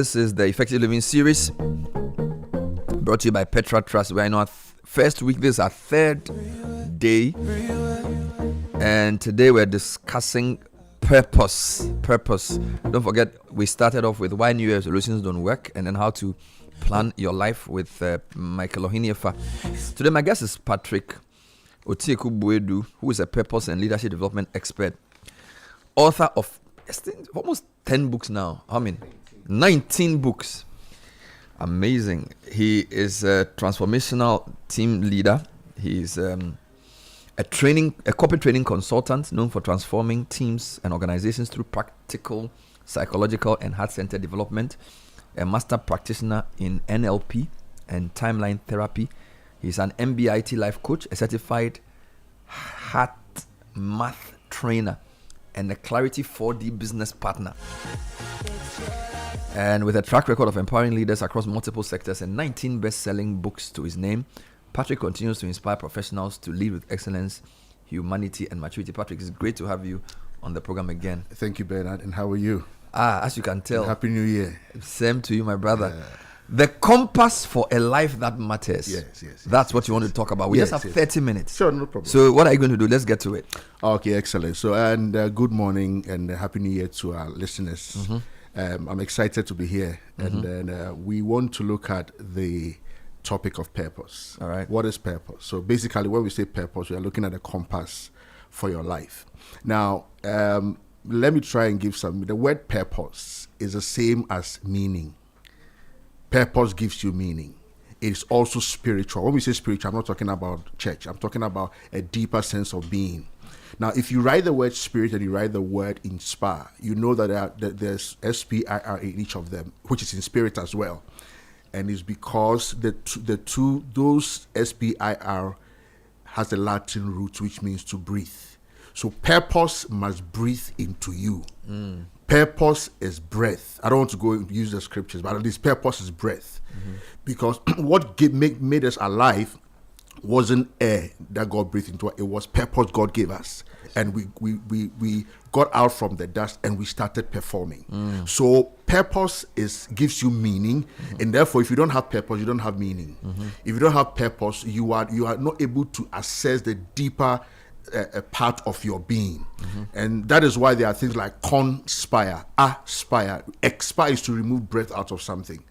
This is the Effective Living series brought to you by Petra Trust. We're in our first week. This is our third day. And today we're discussing purpose. Don't forget, we started off with why New Year's resolutions don't work and then how to plan your life with Michael Ohiniefa. Today my guest is Patrick Otieku-Boadu, who is a purpose and leadership development expert, author of almost 10 books now. How many? 19 books. Amazing. He is a transformational team leader. He's a corporate training consultant known for transforming teams and organizations through practical, psychological, and heart-centered development. A master practitioner in NLP and timeline therapy. He's an MBIT life coach, a certified heart math trainer, and a Clarity 4D business partner. And with a track record of empowering leaders across multiple sectors and 19 best-selling books to his name, Patrick continues to inspire professionals to lead with excellence, humanity, and maturity. Patrick, it's great to have you on the program again. Thank you, Bernard. And how are you? As you can tell. Happy New Year. Same to you, my brother. The compass for a life that matters. Yes. That's what you want to talk about. We just have 30 minutes. Sure, no problem. So what are you going to do? Let's get to it. Okay, excellent. So, and good morning and Happy New Year to our listeners. Mm-hmm. I'm excited to be here. Mm-hmm. And then we want to look at the topic of purpose. All right. What is purpose? So basically, when we say purpose, we are looking at a compass for your life. Now, let me try and give some. The word purpose is the same as meaning. Purpose gives you meaning. It's also spiritual. When we say spiritual, I'm not talking about church. I'm talking about a deeper sense of being. Now, if you write the word spirit and you write the word inspire, you know that there's S-P-I-R in each of them, which is in spirit as well. And it's because those S-P-I-R has a Latin root, which means to breathe. So purpose must breathe into you. Mm. Purpose is breath. I don't want to go and use the scriptures, but at least purpose is breath. Mm-hmm. Because what made us alive wasn't air that God breathed into us. It was purpose God gave us. And we got out from the dust and we started performing. Mm. So purpose gives you meaning. Mm-hmm. And therefore, if you don't have purpose, you don't have meaning. Mm-hmm. If you don't have purpose, you are not able to assess the deeper a part of your being. Mm-hmm. And that is why there are things like conspire, aspire. Expire is to remove breath out of something.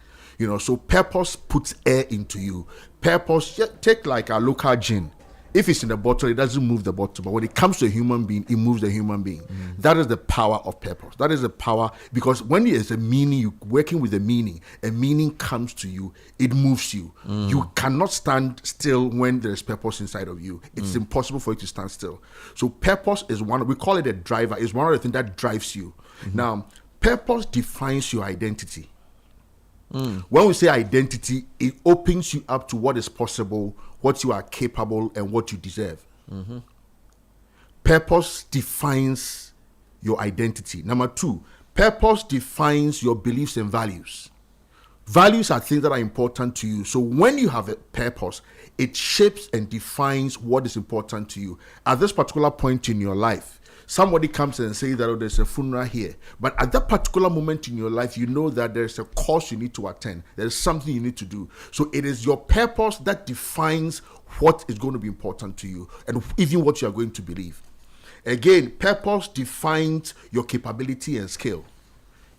So purpose puts air into you. Purpose, take like a local gin. If it's in the bottle, it doesn't move the bottle. But when it comes to a human being, it moves the human being. Mm-hmm. That is the power of purpose. That is the power, because when there's a meaning, you're working with a meaning comes to you, it moves you. Mm. You cannot stand still when there's purpose inside of you. It's impossible for you to stand still. So purpose is we call it a driver. It's one of the things that drives you. Mm-hmm. Now, purpose defines your identity. Mm. When we say identity, it opens you up to what is possible, what you are capable, and what you deserve. Mm-hmm. Purpose defines your identity. Number 2, purpose defines your beliefs and values. Values are things that are important to you. So when you have a purpose, it shapes and defines what is important to you. At this particular point in your life, somebody comes and says that there's a funeral here. But at that particular moment in your life, you know that there's a course you need to attend. There's something you need to do. So it is your purpose that defines what is going to be important to you and even what you are going to believe. Again, purpose defines your capability and skill.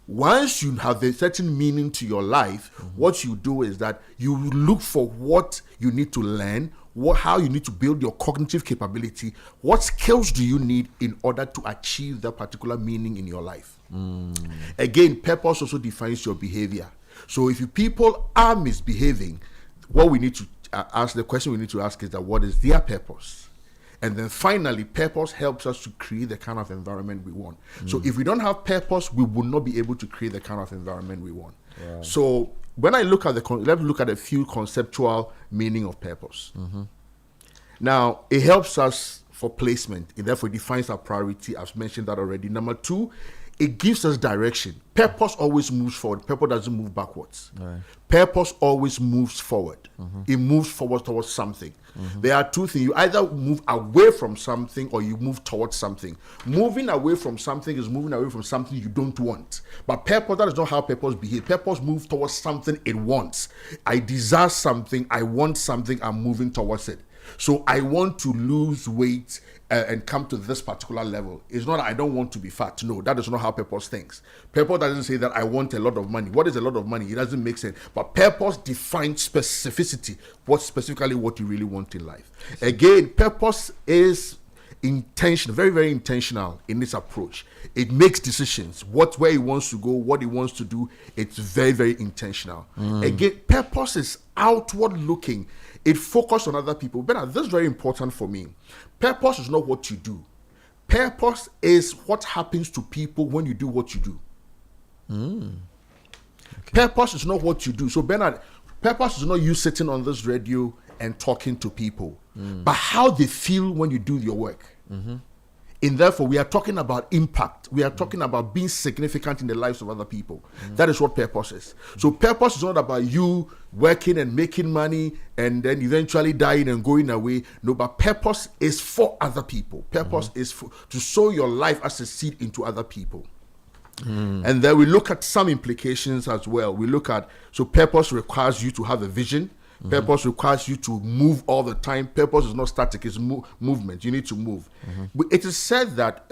Once you have a certain meaning to your life, mm-hmm. what you do is that you look for what you need to learn, how you need to build your cognitive capability, what skills do you need in order to achieve that particular meaning in your life. Mm. Again, purpose also defines your behavior. So if people are misbehaving, what we need to the question we need to ask is that what is their purpose? And then finally, purpose helps us to create the kind of environment we want. Mm. So if we don't have purpose, we will not be able to create the kind of environment we want. Wow. So when I look at let's look at a few conceptual meaning of purpose. Mm-hmm. Now, it helps us for placement. It therefore defines our priority. I've mentioned that already. Number 2, it gives us direction. Purpose always moves forward. Purpose doesn't move backwards. Right. Purpose always moves forward. It moves forward towards something. There are two things. You either move away from something or you move towards something. Moving away from something is moving away from something you don't want. But purpose, that is not how purpose behaves. Purpose moves towards something it wants. I desire something. I want something. I'm moving towards it. So I want to lose weight and come to this particular level. It's not that I don't want to be fat. No, that is not how purpose thinks. Purpose doesn't say that I want a lot of money. What is a lot of money? It doesn't make sense. But purpose defines specificity. Specifically what you really want in life. Again, purpose is intentional, very, very intentional in its approach. It makes decisions. Where it wants to go, what it wants to do. It's very, very intentional. Again, purpose is outward looking. It focuses on other people. But this is very important for me. Purpose is not what you do. Purpose is what happens to people when you do what you do. Okay. Purpose is not what you do. So Bernard, purpose is not you sitting on this radio and talking to people, but how they feel when you do your work. And therefore, we are talking about impact. We are talking about being significant in the lives of other people. That is what purpose is. So purpose is not about you working and making money and then eventually dying and going away. No, but purpose is for other people. Purpose is to sow your life as a seed into other people. And then we look at some implications as well. We look at, so purpose requires you to have a vision. Purpose requires you to move all the time. Purpose is not static, it's movement. You need to move. But it is said that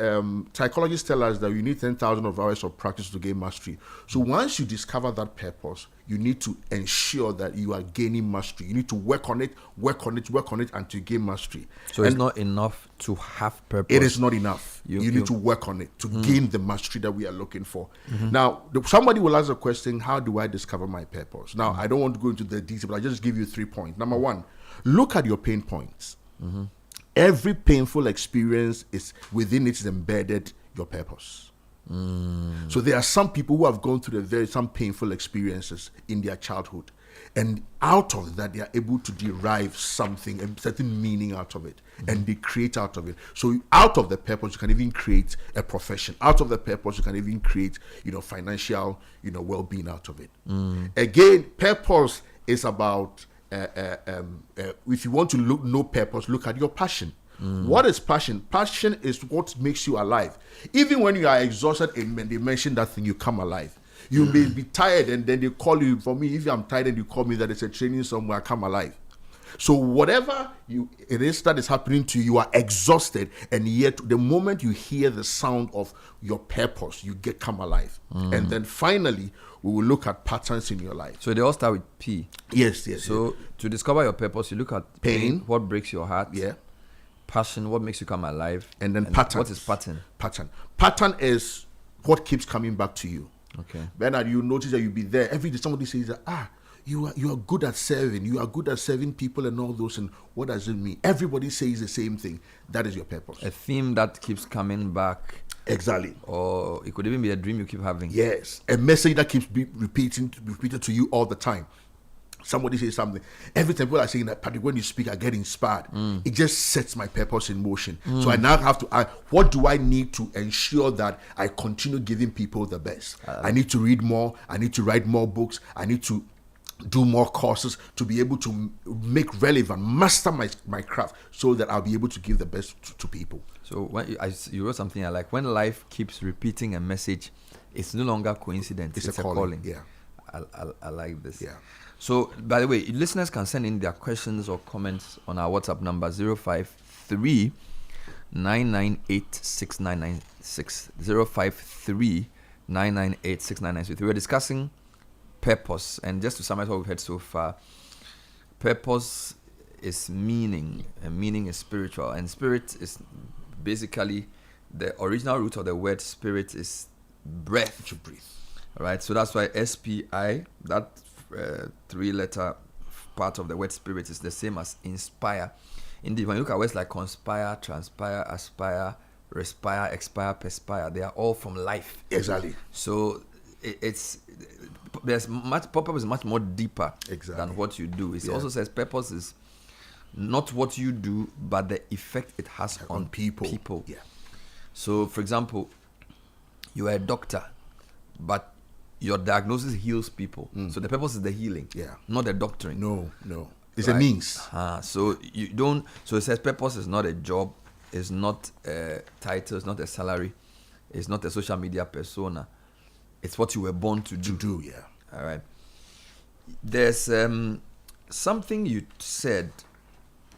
psychologists tell us that you need 10,000 hours of practice to gain mastery. So once you discover that purpose, you need to ensure that you are gaining mastery. You need to work on it until you gain mastery. So it's not enough to have purpose. It is not enough. You need to work on it to gain the mastery that we are looking for. Now, somebody will ask a question, how do I discover my purpose? Now, I don't want to go into the detail, but I just give you 3 points. Number one, look at your pain points. Every painful experience is within it is embedded your purpose. So there are some people who have gone through some painful experiences in their childhood, and out of that they are able to derive something, a certain meaning out of it, and they create out of it. So out of the purpose you can even create a profession. Out of the purpose you can even create, financial, well-being out of it. Again, purpose is about if you want to know purpose, look at your passion. What is passion? Passion is what makes you alive. Even when you are exhausted and they mention that thing, you come alive. You may be tired and then they call you. For me, if I'm tired and you call me that it's a training somewhere, I come alive. So whatever it is that is happening to you, you are exhausted, and yet the moment you hear the sound of your purpose, you come alive. And then finally, we will look at patterns in your life. So they all start with P. Yes. So to discover your purpose, you look at pain, what breaks your heart. Yeah. Passion, what makes you come alive. And then pattern. What is pattern? Pattern is what keeps coming back to you. Okay. Bernard, you notice that you'll be there every day. Somebody says that, you are good at serving. You are good at serving people and all those. And what does it mean? Everybody says the same thing. That is your purpose. A theme that keeps coming back. Exactly. Or it could even be a dream you keep having. Yes. A message that keeps repeated to you all the time. Somebody says something. Every time people are saying that, when you speak, I get inspired. It just sets my purpose in motion. So I now have to ask, what do I need to ensure that I continue giving people the best? I need to read more. I need to write more books. I need to do more courses to be able to make relevant, master my craft, so that I'll be able to give the best to people. So when you wrote something I like, when life keeps repeating a message, it's no longer coincidence. It's a calling. Yeah. I like this. Yeah. So, by the way, listeners can send in their questions or comments on our WhatsApp number 053 998 6996. 053 998 6996. We were discussing purpose, and just to summarize what we've heard so far, purpose is meaning, and meaning is spiritual, and spirit is basically the original root of the word spirit is breath. To breathe. All right, so that's why SPI, that 3-letter part of the word spirit, is the same as inspire. Indeed, when you look at words like conspire, transpire, aspire, respire, expire, perspire, they are all from life. Exactly. So purpose is much more deeper than what you do. It also says purpose is not what you do, but the effect it has on people. Yeah. So, for example, You are a doctor, but your diagnosis heals people. So the purpose is the healing, not the doctoring. No. It's a means. So you don't. So it says purpose is not a job, it's not a title, it's not a salary, it's not a social media persona. It's what you were born to do. All right. There's something you said,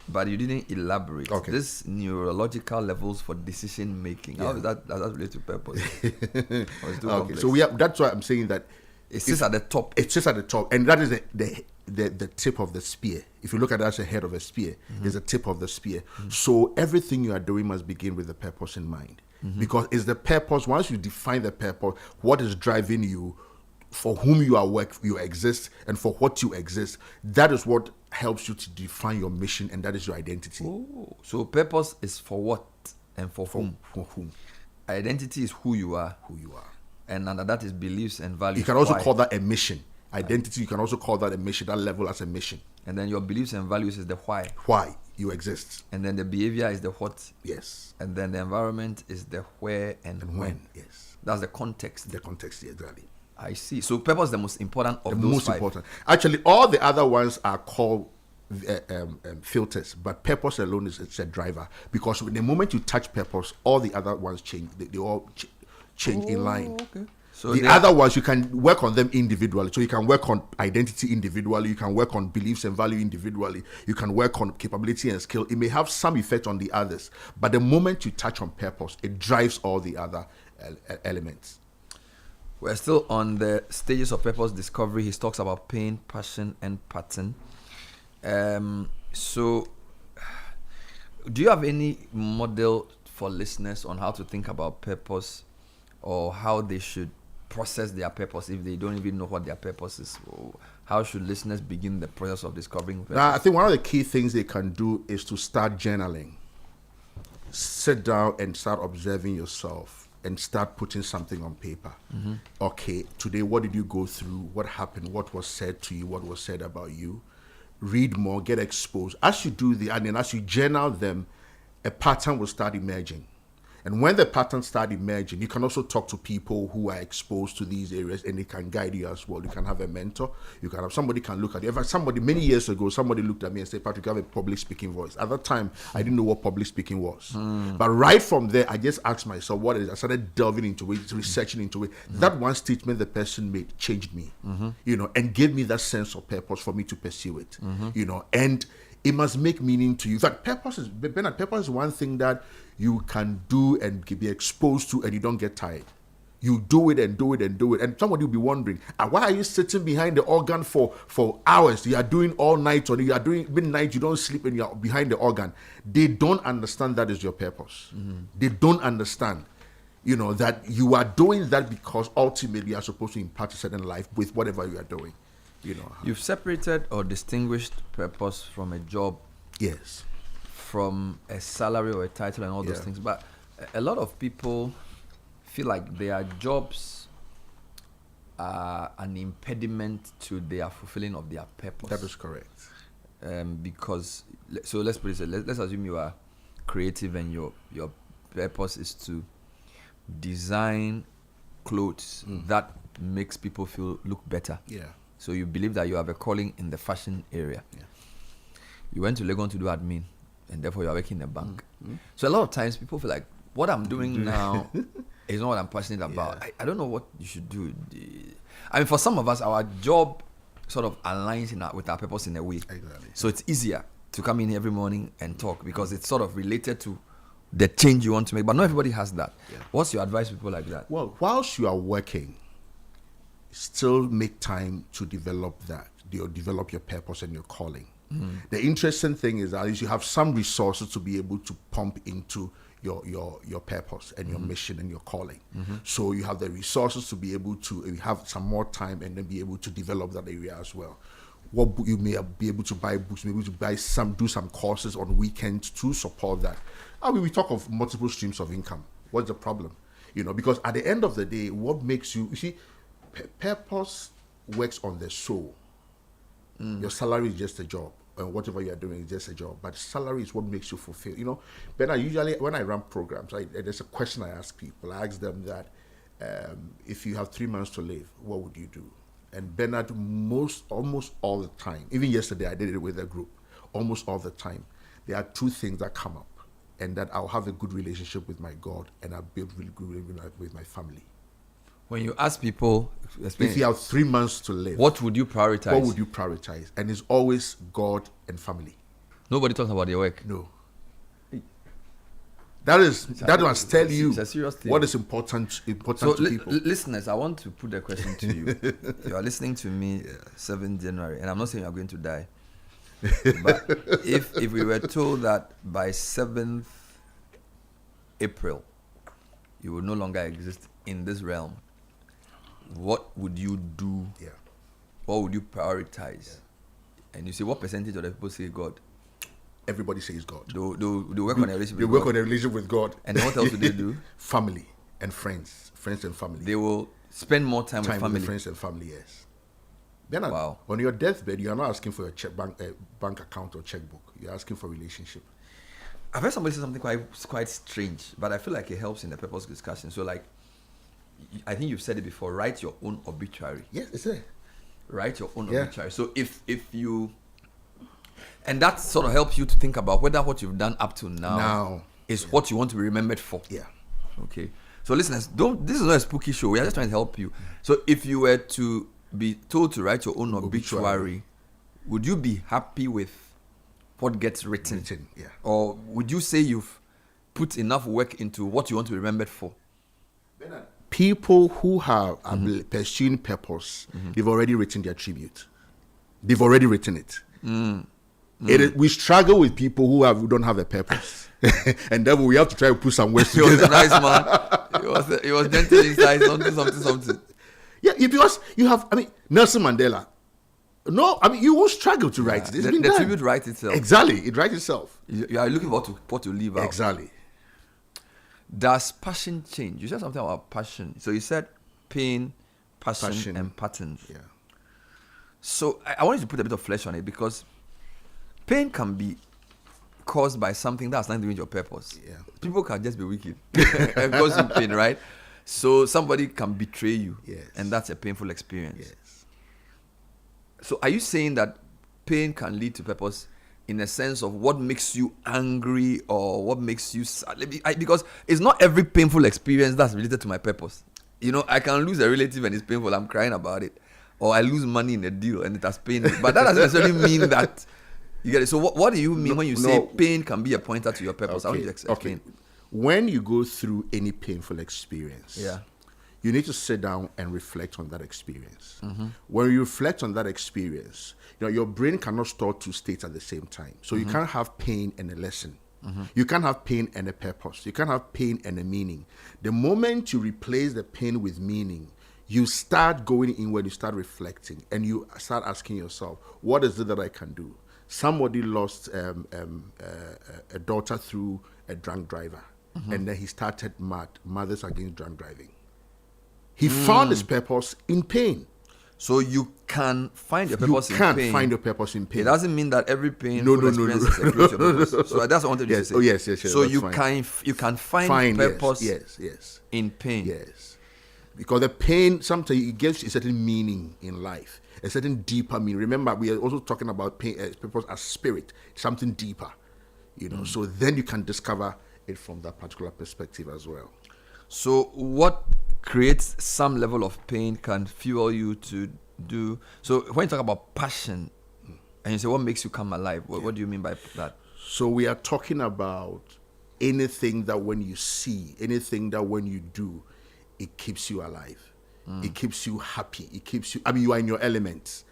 but you didn't elaborate. Okay. This neurological levels for decision making. How does that relate to purpose? Or it's too complex? So that's why I'm saying that it sits at the top. It sits at the top, and that is the tip of the spear. If you look at it as a head of a spear, is the tip of the spear. So everything you are doing must begin with the purpose in mind, because it's the purpose. Once you define the purpose, what is driving you, for whom you exist, and for what you exist, that is what helps you to define your mission, and that is your identity. Oh, so purpose is for what and for whom? For whom? Identity is who you are. And under that is beliefs and values. You can also call that a mission. Identity, you can also call that a mission, that level as a mission. And then your beliefs and values is the why. Why you exist. And then the behavior is the what. Yes. And then the environment is the where and when. Yes. That's the context. The context, exactly. I see. So purpose is the most important of the those most five. Important. Actually, all the other ones are called filters, but purpose alone is a driver, because the moment you touch purpose, all the other ones change. They all change in line. Okay. So the other ones, you can work on them individually. So you can work on identity individually. You can work on beliefs and value individually. You can work on capability and skill. It may have some effect on the others, but the moment you touch on purpose, it drives all the other elements. We're still on the stages of purpose discovery. He talks about pain, passion, and pattern. So, do you have any model for listeners on how to think about purpose, or how they should process their purpose if they don't even know what their purpose is? How should listeners begin the process of discovering purpose? Now, I think one of the key things they can do is to start journaling. Sit down and start observing yourself and start putting something on paper. Okay, today, what did you go through? What happened? What was said to you? What was said about you? Read more, get exposed. As you do and then as you journal them, a pattern will start emerging. And when the patterns start emerging, you can also talk to people who are exposed to these areas, and they can guide you as well. You can have a mentor. You can have somebody can look at you. In fact, somebody many years ago, somebody looked at me and said, "Patrick, you have a public speaking voice." At that time, I didn't know what public speaking was. But right from there, I just asked myself, what is it? I started delving into it, researching into it. That one statement the person made changed me, and gave me that sense of purpose for me to pursue it, and it must make meaning to you. In fact, purpose is one thing that you can do and be exposed to, and you don't get tired. You do it and do it and do it. And somebody will be wondering, why are you sitting behind the organ for hours? You are doing all night, or you are doing midnight, you don't sleep, and you are behind the organ. They don't understand that is your purpose. They don't understand, that you are doing that because ultimately you are supposed to impact a certain life with whatever you are doing. You've separated or distinguished purpose from a job. Yes. From a salary or a title and all those things. But a lot of people feel like their jobs are an impediment to their fulfilling of their purpose. That is correct. Because, so let's put it this way, let's assume you are creative and your purpose is to design clothes that makes people look better. Yeah. So you believe that you have a calling in the fashion area. Yeah. You went to Legon to do admin, and therefore you are working in a bank. So a lot of times people feel like, what I'm doing now is not what I'm passionate about. I don't know what you should do. I mean, for some of us, our job sort of aligns with our purpose in a way. Exactly. So it's easier to come in every morning and talk because it's sort of related to the change you want to make. But not everybody has that. Yeah. What's your advice to people like that? Well, whilst you are working, still make time to develop that, develop your purpose and your calling. The interesting thing is that you have some resources to be able to pump into your purpose and your mission and your calling. So you have the resources to be able to have some more time and then be able to develop that area as well. What you may be able to buy books, maybe to buy do some courses on weekends to support that. I mean, we talk of multiple streams of income. What's the problem? Because at the end of the day, what makes you see, purpose works on the soul. Your salary is just a job, and whatever you are doing is just a job. But salary is what makes you fulfill. But usually when I run programs, there's a question I ask people. I ask them that, if you have 3 months to live, what would you do? And Bernard, almost all the time, even yesterday I did it with a group, almost all the time, there are 2 things that come up, and that I'll have a good relationship with my God, and I'll build really good relationship with my family. When you ask people, if you have 3 months to live, what would you prioritize? What would you prioritize? And it's always God and family. Nobody talks about their work. No. That must tell you what is important to people. Listeners, I want to put a question to you. You are listening to me 7th January, and I'm not saying you're going to die. But if we were told that by 7th April you will no longer exist in this realm, what would you do? Yeah. What would you prioritize? Yeah. And you say, what percentage of the people say God? Everybody says God. They work on a relationship with God. They work on a relationship with God. And then what else do they do? Family and friends. Friends and family. They will spend more time with family. With friends and family, yes. Then wow. On your deathbed, you are not asking for a bank account or checkbook. You're asking for relationship. I've heard somebody say something quite strange, but I feel like it helps in the purpose discussion. So, like, I think you've said it before, write your own obituary. Yes, it's there. Write your own obituary. So if you... And that sort of helps you to think about whether what you've done up to now is what you want to be remembered for. Yeah. Okay. So listeners, this is not a spooky show. We are just trying to help you. So if you were to be told to write your own obituary, would you be happy with what gets written? Yeah. Or would you say you've put enough work into what you want to be remembered for? People who have pursuing purpose, they've already written their tribute. They've already written it. We struggle with people who don't have a purpose. And then we have to try to put some words together. He was a nice man. He was gentle inside, something. Yeah, because you have, Nelson Mandela. No, you won't struggle to write it. The tribute writes itself. Exactly, it writes itself. You are looking for what to leave out. Exactly. Does passion change? You said something about passion. So you said pain, passion. And patterns. Yeah. So I want you to put a bit of flesh on it, because pain can be caused by something that's not doing your purpose. Yeah. People can just be wicked and cause you pain, right? So somebody can betray you, and that's a painful experience. Yes. So are you saying that pain can lead to purpose in a sense of what makes you angry or what makes you sad? Because it's not every painful experience that's related to my purpose. I can lose a relative and it's painful, I'm crying about it. Or I lose money in a deal and it has pained me. But that doesn't necessarily mean that you get it. So what do you mean when you say pain can be a pointer to your purpose? I want you to explain. Okay. When you go through any painful experience, you need to sit down and reflect on that experience. When you reflect on that experience, your brain cannot store 2 states at the same time. So you can't have pain and a lesson. You can't have pain and a purpose. You can't have pain and a meaning. The moment you replace the pain with meaning, you start going inward, you start reflecting, and you start asking yourself, what is it that I can do? Somebody lost a daughter through a drunk driver, and then he started Mothers Against Drunk Driving. He found his purpose in pain. So you can find your purpose in pain. You can find your purpose in pain. It doesn't mean that every pain experience is a close your purpose. So that's what I wanted to say. Oh, yes. So you can find purpose in pain. Yes. Because the pain, sometimes it gives a certain meaning in life, a certain deeper meaning. Remember, we are also talking about pain, purpose as spirit, something deeper. So then you can discover it from that particular perspective as well. So what creates some level of pain can fuel you to do. So when you talk about passion, and you say, what makes you come alive? What do you mean by that? So we are talking about anything that when you see, anything that when you do, it keeps you alive. It keeps you happy. It keeps you, you are in your elements.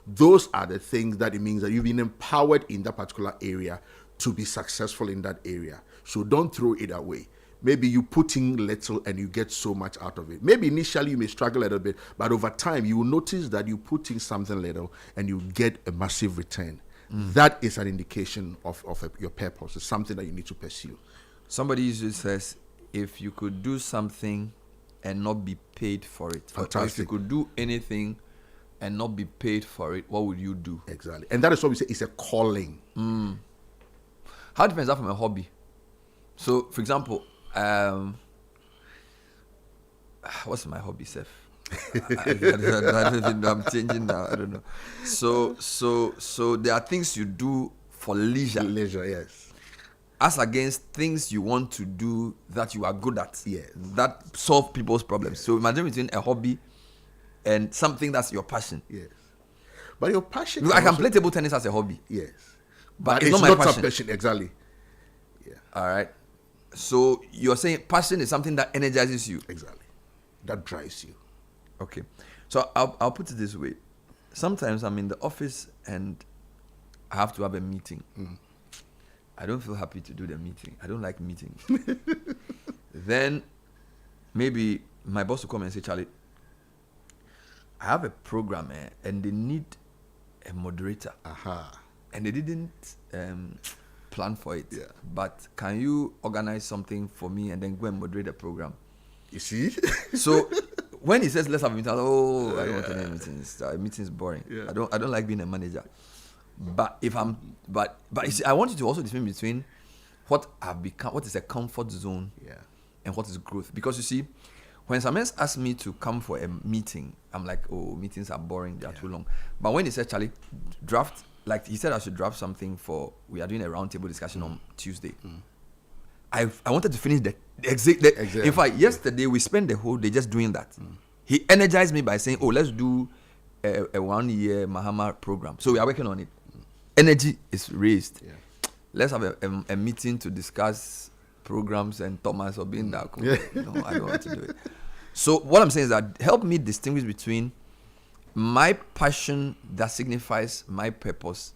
Those are the things that it means that you've been empowered in that particular area to be successful in that area. So don't throw it away. Maybe you put in little and you get so much out of it. Maybe initially you may struggle a little bit, but over time you will notice that you put in something little and you get a massive return. That is an indication of your purpose. It's something that you need to pursue. Somebody usually says, if you could do something and not be paid for it. Fantastic. Or if you could do anything and not be paid for it, what would you do? Exactly. And that is what we say, it's a calling. How different is that from a hobby? So, for example, what's my hobby, Seth? I don't even know. I'm changing now. I don't know. So there are things you do for leisure. Leisure, yes. As against things you want to do that you are good at. Yes. That solve people's problems. Yes. So imagine between a hobby and something that's your passion. Yes. But your passion. I can play table tennis as a hobby. Yes. But it's not my passion. Exactly. Yeah. All right. So you're saying passion is something that energizes you. Exactly. That drives you. Okay. So I'll put it this way. Sometimes I'm in the office and I have to have a meeting. I don't feel happy to do the meeting. I don't like meetings. Then maybe my boss will come and say, Charlie, I have a program and they need a moderator. And they didn't plan for it. Yeah. But can you organize something for me and then go and moderate the program? You see? So when he says let's have a meeting, I don't want any meetings. Meeting is boring. Yeah. I don't like being a manager. But if I'm but you see, I want you to also distinguish between what I've become, what is a comfort zone, and what is growth. Because you see, when someone asks me to come for a meeting, I'm like, oh, meetings are boring, they are too long. But when he said, Charlie, draft, like he said I should draft something for, we are doing a roundtable discussion on Tuesday. I wanted to finish the exact. In fact, yesterday we spent the whole day just doing that. He energized me by saying, oh, let's do a 1 year Mahama program. So we are working on it. Energy is raised. Yeah. Let's have a meeting to discuss programs and Thomas or being that. No, I don't want to do it. So what I'm saying is that help me distinguish between my passion that signifies my purpose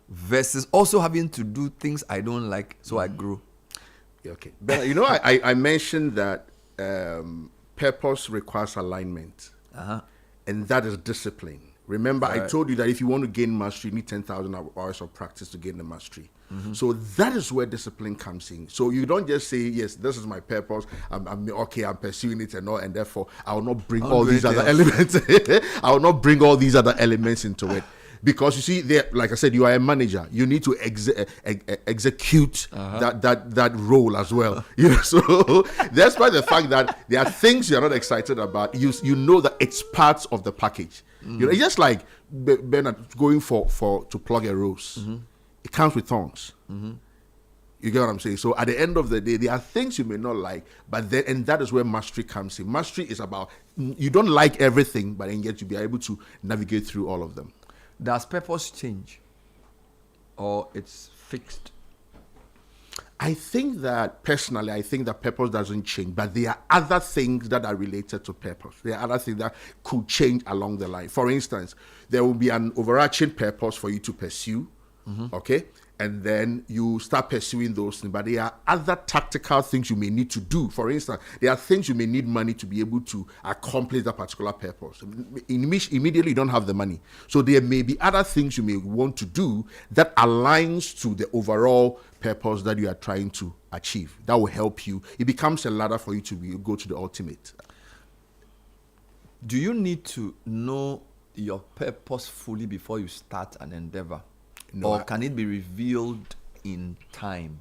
versus also having to do things I don't like so I grow. Okay. But you know, I mentioned that purpose requires alignment. And that is discipline. Remember, I told you that if you want to gain mastery, you need 10,000 hours of practice to gain the mastery. So that is where discipline comes in. So you don't just say, yes, this is my purpose. I'm pursuing it and all, and therefore I will not bring all these other elements. I will not bring all these other elements into it. Because you see, like I said, you are a manager. You need to execute that role as well. So despite the fact that there are things you are not excited about, you know that it's part of the package. It's just like Bernard going to plug a rose. It comes with thorns. You get what I'm saying? So at the end of the day, there are things you may not like, and that is where mastery comes in. Mastery is about, you don't like everything, but then yet you be able to navigate through all of them. Does purpose change, or it's fixed? I think that purpose doesn't change, but there are other things that are related to purpose. There are other things that could change along the line. For instance, there will be an overarching purpose for you to pursue, okay? And then you start pursuing those things. But there are other tactical things you may need to do. For instance, there are things you may need money to be able to accomplish that particular purpose. Immediately, you don't have the money. So there may be other things you may want to do that aligns to the overall purpose that you are trying to achieve. That will help you. It becomes a ladder for you to go to the ultimate. Do you need to know your purpose fully before you start an endeavor? No, or can it be revealed in time?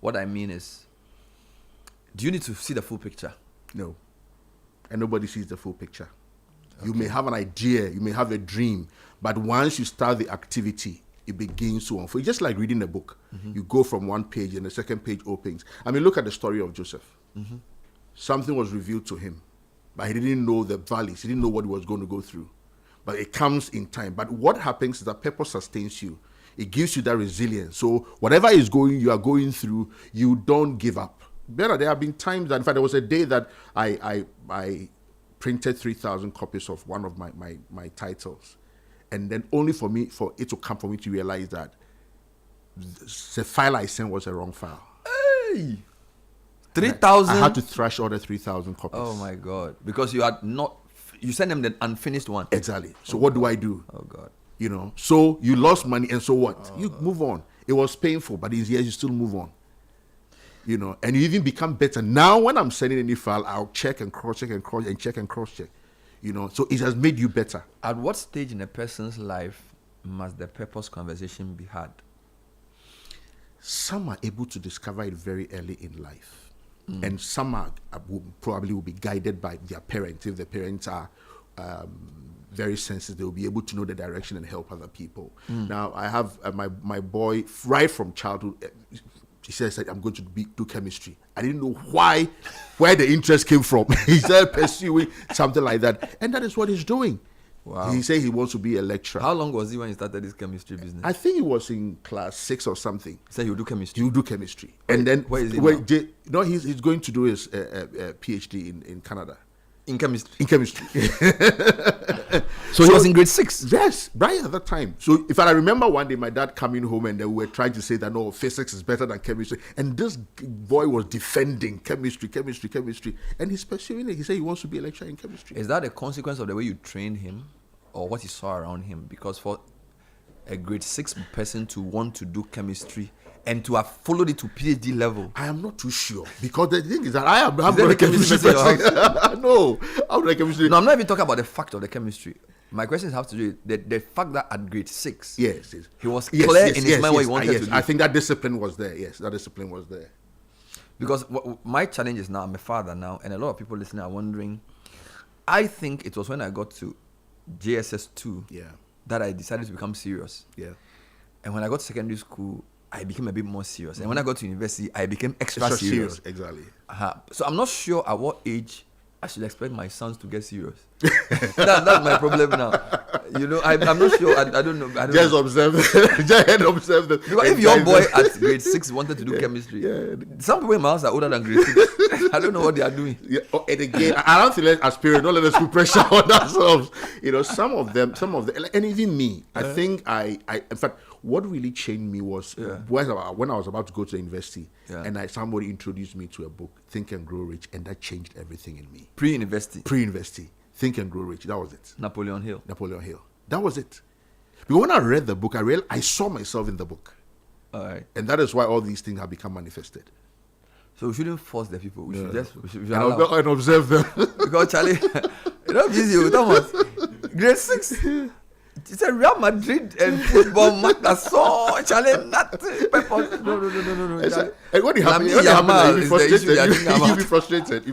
What I mean is, do you need to see the full picture? No. And nobody sees the full picture. Okay. You may have an idea, you may have a dream, but once you start the activity, it begins to unfold. It's just like reading a book. You go from one page and the second page opens. I mean, look at the story of Joseph. Something was revealed to him, but he didn't know the valleys. He didn't know what he was going to go through. But it comes in time. But what happens is that purpose sustains you. It gives you that resilience. So whatever you are going through, you don't give up. There have been times that, in fact, there was a day that I printed 3,000 copies of one of my titles. And then only for it to come for me to realize that the file I sent was a wrong file. Hey! 3,000? I had to thrash all the 3,000 copies. Oh my God. Because you sent them the unfinished one. Exactly. So what do I do? Oh God. So you lost money, and so what? You move on. It was painful, but it's yes, you still move on. And you even become better. Now, when I'm sending any file, I'll check and cross-check and check and cross-check. So it has made you better. At what stage in a person's life must the purpose conversation be had? Some are able to discover it very early in life. and some probably will be guided by their parents. If the parents are very sensitive, they will be able to know the direction and help other people. Now, I have my boy, right from childhood, he says that I'm going to do chemistry. I didn't know where the interest came from. He started pursuing something like that, and that is what he's doing. Wow. He said he wants to be a lecturer. How long was he when he started this chemistry business? I think he was in class 6 or something. He said he would do chemistry. He will do chemistry. And then where is he now? He's going to do his PhD in Canada. In chemistry. In chemistry. So he was in grade 6? Yes, right at that time. So if I remember one day my dad coming home and they were trying to say that no, physics is better than chemistry. And this boy was defending chemistry. And he's pursuing it. He said he wants to be a lecturer in chemistry. Is that a consequence of the way you trained him or what he saw around him? Because for a grade 6 person to want to do chemistry and to have followed it to PhD level, I am not too sure, because the thing is that I'm not there a chemistry person. No, I'm not a chemistry. No, I'm not even talking about the fact of the chemistry. My question has to do with the fact that at grade 6, yes, he was clear in his mind what he wanted to do. I think that discipline was there. Yes, that discipline was there. Because my challenge is now, I'm a father now, and a lot of people listening are wondering. I think it was when I got to JSS 2 that I decided to become serious. Yeah. And when I got to secondary school, I became a bit more serious. And when I got to university, I became extra serious. Exactly. So I'm not sure at what age I should expect my sons to get serious. That's my problem now. You know, I'm not sure. I don't know. Just observe them. Just observe them. Because if your boy at grade 6 wanted to do chemistry, some people in my house are older than grade 6. I don't know what they are doing. Yeah. And again, I don't think as parents, don't let us put pressure on ourselves. You know, some of them, and even me, I think in fact, what really changed me was when I was about to go to university, and somebody introduced me to a book, Think and Grow Rich, and that changed everything in me. Pre-university, Think and Grow Rich. That was it. Napoleon Hill. That was it. Because when I read the book, I saw myself in the book. All right. And that is why all these things have become manifested. So we shouldn't force the people. We should just and observe them. Because Charlie, you know, busy Thomas. Grade 6. It's a Real Madrid and football match. That's all, Charlie. Not purpose. No. And when it happens, you'll be frustrated.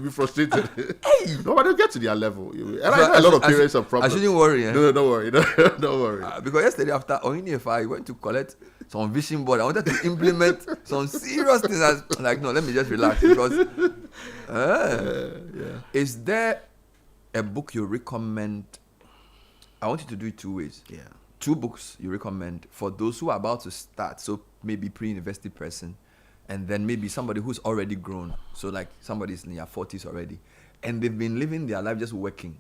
Hey, no, but don't get to their level. And I know a lot of parents have problems. I shouldn't worry. No, don't worry. Don't worry. Because yesterday after Oninifa, I went to collect some vision board. I wanted to implement some serious things. I was like, no, let me just relax. Because is there a book you recommend? I want you to do it 2 ways. Yeah. 2 books you recommend for those who are about to start. So maybe pre-university person, and then maybe somebody who's already grown. So like somebody's in their 40s already, and they've been living their life just working,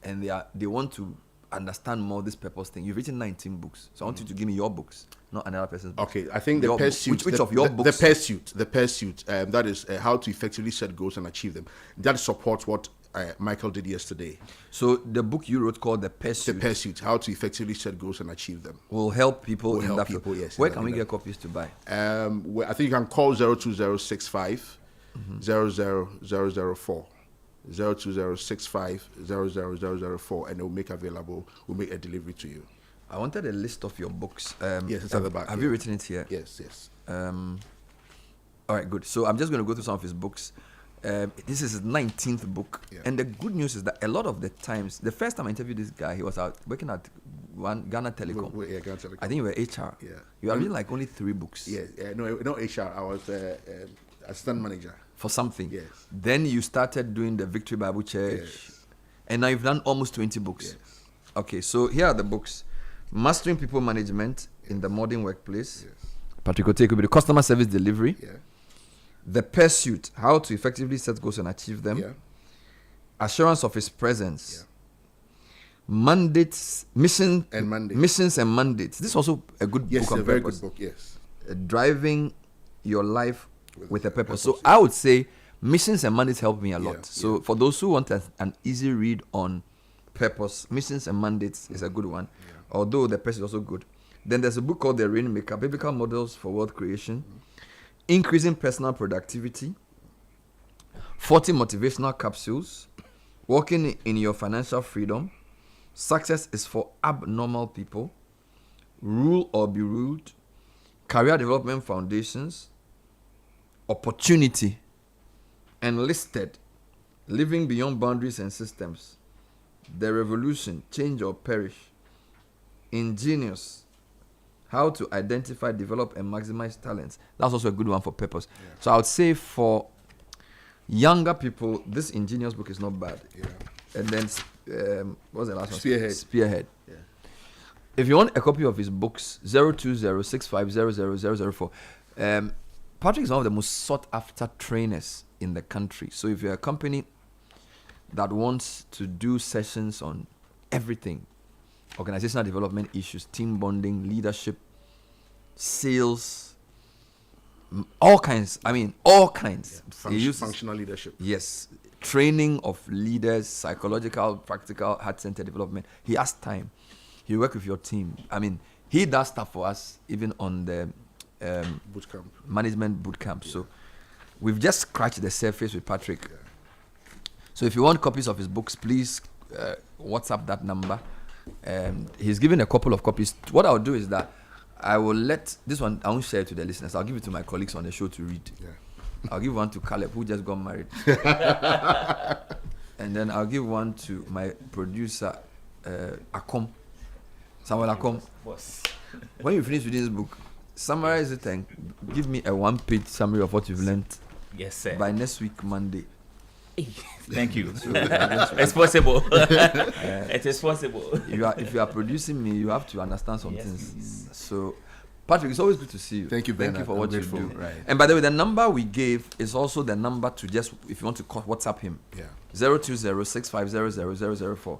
and they want to understand more this purpose thing. You've written 19 books, so I want you to give me your books, not another person's books. Okay, I think the pursuit. Which of your books? The pursuit. That is how to effectively set goals and achieve them. That supports what Michael did yesterday. So the book you wrote called The Pursuit, how to effectively set goals and achieve them, will help people in that field. Yes. Where can we get copies to buy? I think you can call 02065 00004. 02065 00004, and it will make available. We'll make a delivery to you. I wanted a list of your books. Yes, it's at the back. Have you written it here? Yes. All right, good. So I'm just going to go through some of his books. This is his 19th book, and the good news is that a lot of the times, the first time I interviewed this guy, he was out working at Ghana Telecom. Ghana Telecom. I think you were HR. Yeah. You are reading like only 3 books. No HR. I was assistant manager for something. Yes. Then you started doing the Victory Bible Church, and now you've done almost 20 books. Yes. Okay, so here are the books: Mastering People Management in the Modern Workplace. Yes. Patrick Otieku-Boadu, Customer Service Delivery. Yeah. The Pursuit, how to effectively set goals and achieve them. Yeah. Assurance of His Presence. Yeah. Mandates, Missions and Mandates. This is also a good book. Yes, on a very purpose. good book, yes. Driving your life with a purpose. So I would say Missions and Mandates help me a lot. So for those who want an easy read on purpose, Missions and Mandates is a good one. Yeah. Although the purpose is also good. Then there's a book called The Rainmaker, Biblical Models for World Creation. Increasing Personal Productivity, 40 Motivational Capsules, Walking in Your Financial Freedom, Success is for Abnormal People, Rule or Be Ruled, Career Development Foundations, Opportunity, Enlisted, living beyond boundaries and systems. The revolution, change or perish. Ingenious, how to identify, develop, and maximize talents. That's also a good one for purpose. Yeah. So I would say for younger people, this Ingenious book is not bad. Yeah. And then, what's the last one? Spearhead. Yeah. If you want a copy of his books, 020-6500-004. Patrick is one of the most sought after trainers in the country. So if you're a company that wants to do sessions on everything, organizational development issues, team bonding, leadership, sales, all kinds. All kinds. Yeah. Functional leadership. Yes. Training of leaders, psychological, practical, heart-centered development. He has time. He works with your team. He does stuff for us, even on the bootcamp. Management bootcamp. Yeah. So we've just scratched the surface with Patrick. Yeah. So if you want copies of his books, please WhatsApp that number. He's given a couple of copies. What I'll do is that I will let this one, I won't share it to the listeners. I'll give it to my colleagues on the show to read. Yeah. I'll give one to Caleb, who just got married. And then I'll give one to my producer, Akom. Samuel Akom. When you finish reading this book, summarize it and give me a 1-page summary of what you've learned. Yes, sir. By next week, Monday. Thank you. It's possible. It is possible. If you are producing me, you have to understand some things. So, Patrick, it's always good to see you. Thank you, Thank you for what you do. Right. And by the way, the number we gave is also the number to just, if you want to call, WhatsApp him. Yeah. 020-6500-004.